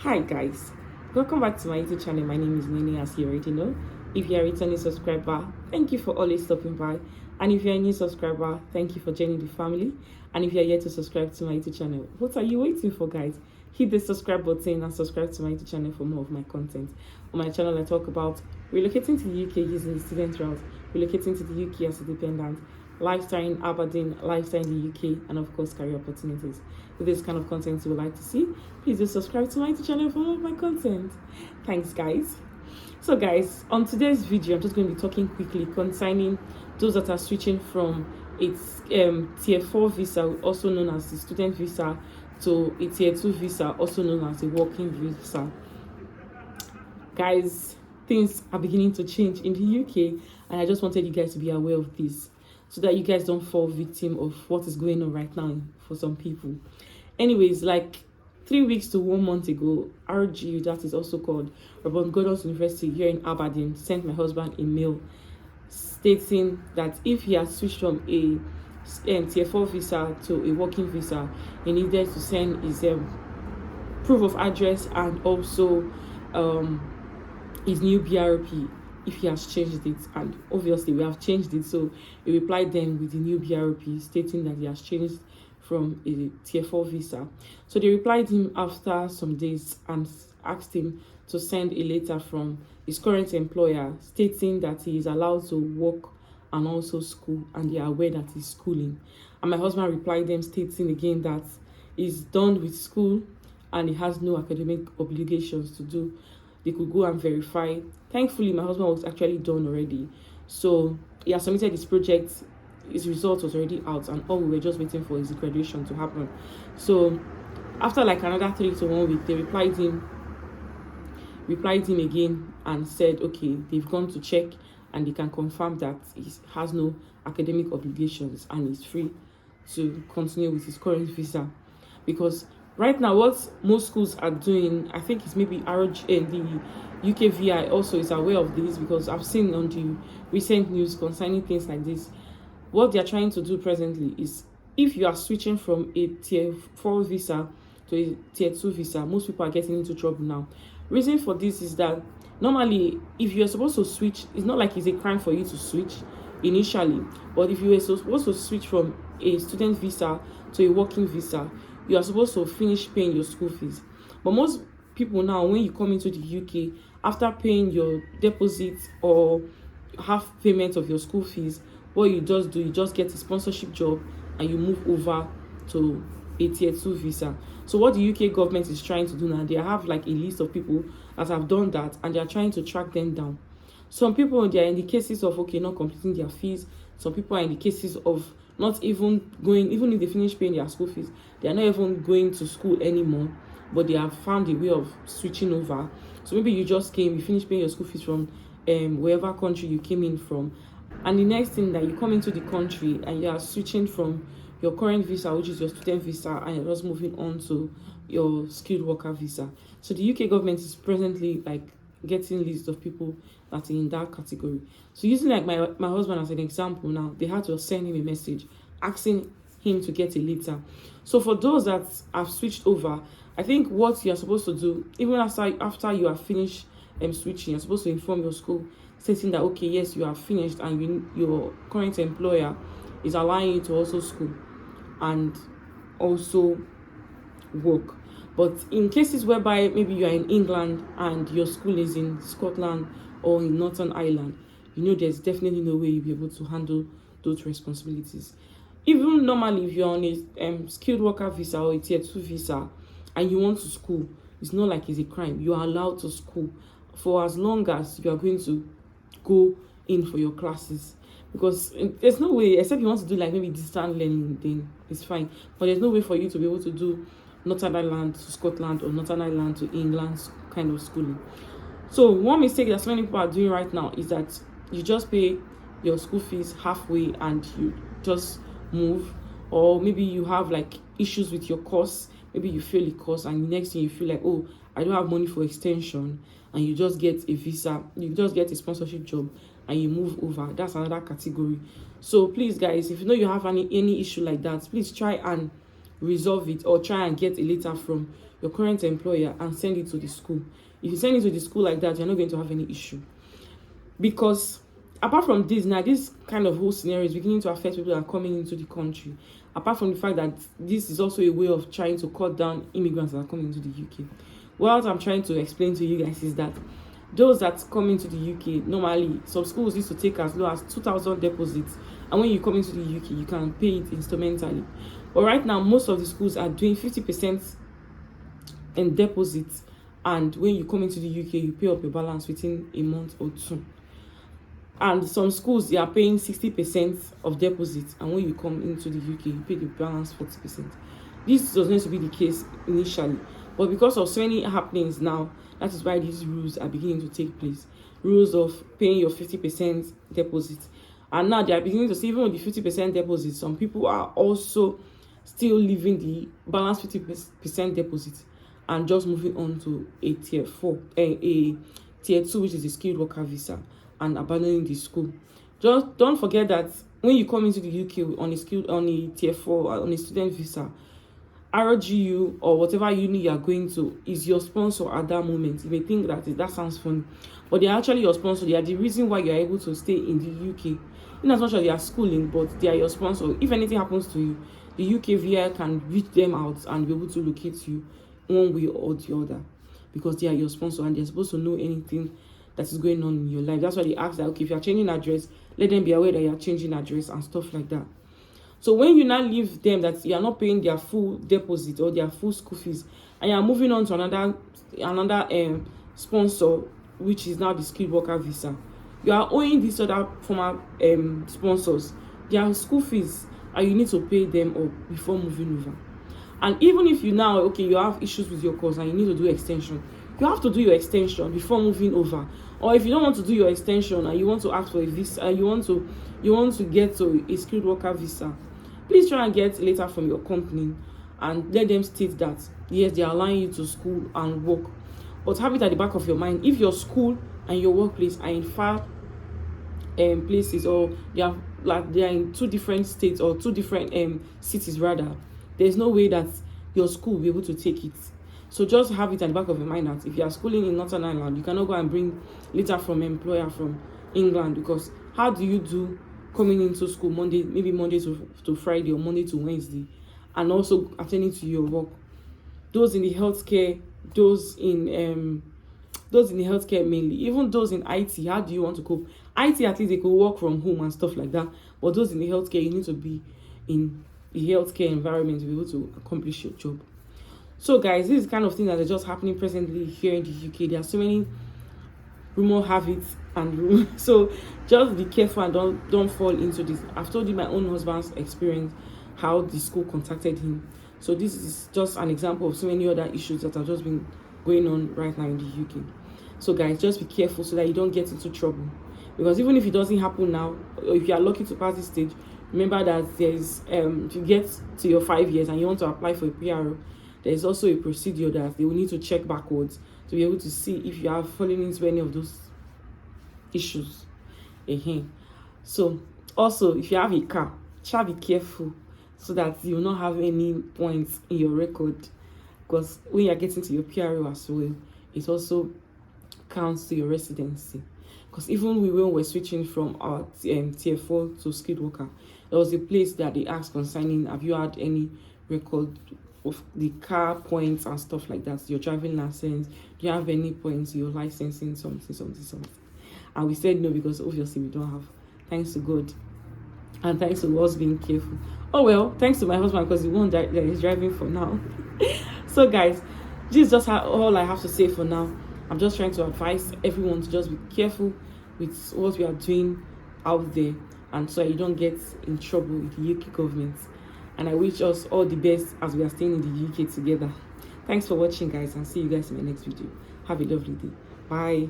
Hi guys, welcome back to my YouTube channel. My name is Nene, as you already know. If you're a returning subscriber, thank you for always stopping by. And if you're a new subscriber, thank you for joining the family. And if you're yet to subscribe to my YouTube channel, what are you waiting for, guys? Hit the subscribe button and subscribe to my YouTube channel for more of my content. On my channel, I talk about relocating to the UK using the student route, relocating to the UK as a dependent, lifestyle in Aberdeen, lifestyle in the UK, and of course career opportunities. If this kind of content you would like to see, please do subscribe to my channel for more of my content. Thanks guys. So guys, on today's video, I'm just going to be talking quickly concerning those that are switching from its tier 4 visa, also known as the student visa, to a tier 2 visa, also known as the working visa. Guys, things are beginning to change in the UK, and I just wanted you guys to be aware of this so that you guys don't fall victim of what is going on right now for some people. Anyways, like 3 weeks to 1 month ago, RGU, that is also called Robert Gordon's University here in Aberdeen, sent my husband a mail stating that if he has switched from a tier 4 visa to a working visa, he needed to send his proof of address and also his new BRP if he has changed it. And obviously we have changed it, so he replied then with the new BRP stating that he has changed from a tier 4 visa. So they replied him after some days and asked him to send a letter from his current employer stating that he is allowed to work and also school, and they are aware that he's schooling. And my husband replied them stating again that he's done with school and he has no academic obligations to do. They could go and verify. Thankfully, my husband was actually done already, so he has submitted his project. His result was already out, and all we were just waiting for is the graduation to happen. So after like another 3 to 1 week, they replied him again and said okay, they've gone to check and they can confirm that he has no academic obligations and is free to continue with his current visa. Because right now what most schools are doing, I think it's maybe the UKVI also is aware of this, because I've seen on the recent news concerning things like this. What they're trying to do presently is, if you are switching from a tier 4 visa to a tier 2 visa, most people are getting into trouble now. Reason for this is that normally if you're supposed to switch, it's not like it's a crime for you to switch initially, but if you were supposed to switch from a student visa to a working visa, you are supposed to finish paying your school fees. But most people now, when you come into the UK, after paying your deposit or half payment of your school fees, what you just do, you just get a sponsorship job and you move over to a tier 2 visa. So what the UK government is trying to do now, they have like a list of people that have done that, and they are trying to track them down. Some people, they are in the cases of okay, not completing their fees. Some people are in the cases of not even going, even if they finish paying their school fees, they are not even going to school anymore, but they have found a way of switching over. So maybe you just came, you finished paying your school fees from wherever country you came in from, and the next thing that you come into the country and you are switching from your current visa, which is your student visa, and you're just moving on to your skilled worker visa. So the UK government is presently like getting lists of people that are in that category. So using like my husband as an example now, they had to send him a message asking him to get a letter. So for those that have switched over, I think what you're supposed to do, even after you are finished switching, you're supposed to inform your school stating that okay, yes, you are finished and your current employer is allowing you to also school and also work. But in cases whereby maybe you are in England and your school is in Scotland or in Northern Ireland, you know there's definitely no way you'll be able to handle those responsibilities. Even normally, if you're on a skilled worker visa or a tier 2 visa and you want to school, it's not like it's a crime. You are allowed to school for as long as you are going to go in for your classes, because there's no way, except you want to do like maybe distant learning, then it's fine, but there's no way for you to be able to do Northern Ireland to Scotland or Northern Ireland to England kind of schooling. So one mistake that so many people are doing right now is that you just pay your school fees halfway and you just move, or maybe you have like issues with your course, maybe you fail a course and the next thing you feel like, oh, I don't have money for extension, and you just get a visa, you just get a sponsorship job and you move over. That's another category. So please guys, if you know you have any issue like that, please try and resolve it or try and get a letter from your current employer and send it to the school. If you send it to the school like that, you're not going to have any issue. Because apart from this, now this kind of whole scenario is beginning to affect people that are coming into the country. Apart from the fact that this is also a way of trying to cut down immigrants that are coming into the UK. What I'm trying to explain to you guys is that those that come into the UK, normally some schools used to take as low as 2,000 deposits, and when you come into the UK, you can pay it instrumentally. But right now, most of the schools are doing 50% in deposits, and when you come into the UK, you pay up your balance within a month or two. And some schools, they are paying 60% of deposits, and when you come into the UK, you pay the balance 40%. This was going to be the case initially, but because of so many happenings now, that is why these rules are beginning to take place. Rules of paying your 50% deposit. And now they are beginning to see, even with the 50% deposit, some people are also still leaving the balance 50% deposit and just moving on to a tier 4, a tier 2, which is the skilled worker visa, and abandoning the school. Just don't forget that when you come into the UK on a tier 4, on a student visa, RGU or whatever uni you are going to is your sponsor at that moment. You may think that sounds funny, but they are actually your sponsor. They are the reason why you are able to stay in the UK. In as much as they are schooling, but they are your sponsor. If anything happens to you, the UK VI can reach them out and be able to locate you one way or the other, because they are your sponsor and they're supposed to know anything that is going on in your life. That's why they ask that, okay, if you are changing address, let them be aware that you are changing address and stuff like that. So when you now leave them that you are not paying their full deposit or their full school fees, and you are moving on to another sponsor, which is now the skilled worker visa, you are owing these other former sponsors their school fees, and you need to pay them up before moving over. And even if you now, okay, you have issues with your course and you need to do extension, you have to do your extension before moving over. Or if you don't want to do your extension and you want to ask for a visa, you want to get to a skilled worker visa, please try and get a letter from your company and let them state that yes, they are allowing you to school and work. But have it at the back of your mind, if your school and your workplace are in far places, or they are in two different states or two different cities rather, there's no way that your school will be able to take it. So just have it at the back of your mind that if you are schooling in Northern Ireland, you cannot go and bring letter from employer from England, because how do you do coming into school Monday to Friday or Monday to Wednesday, and also attending to your work? Those in the healthcare, those in the healthcare mainly, even those in IT, how do you want to cope? IT, at least they could work from home and stuff like that, but those in the healthcare, you need to be in the healthcare environment to be able to accomplish your job. So guys, this is the kind of thing that is just happening presently here in the UK. There are so many rumor have it and rumor. So just be careful and don't fall into this. I've told you my own husband's experience, how the school contacted him. So this is just an example of so many other issues that have just been going on right now in the UK. So guys, just be careful so that you don't get into trouble. Because even if it doesn't happen now, or if you are lucky to pass this stage, remember that there's if you get to your 5 years and you want to apply for a PRO, there's also a procedure that they will need to check backwards to be able to see if you have fallen into any of those issues. So also, if you have a car, try be careful so that you will not have any points in your record, because when you're getting to your PRO as well, it also counts to your residency. Because even when we're switching from our tier 4 to skilled worker, there was a place that they asked concerning, have you had any record of the car points and stuff like that, your driving license, do you have any points, your licensing, something. And we said no, because obviously we don't have, thanks to God and thanks to us being careful. Oh well, thanks to my husband, because the one that is driving for now. So guys, this is just all I have to say for now. I'm just trying to advise everyone to just be careful with what we are doing out there, and so you don't get in trouble with the UK government. And I wish us all the best as we are staying in the UK together. Thanks for watching, guys, and see you guys in my next video. Have a lovely day. Bye.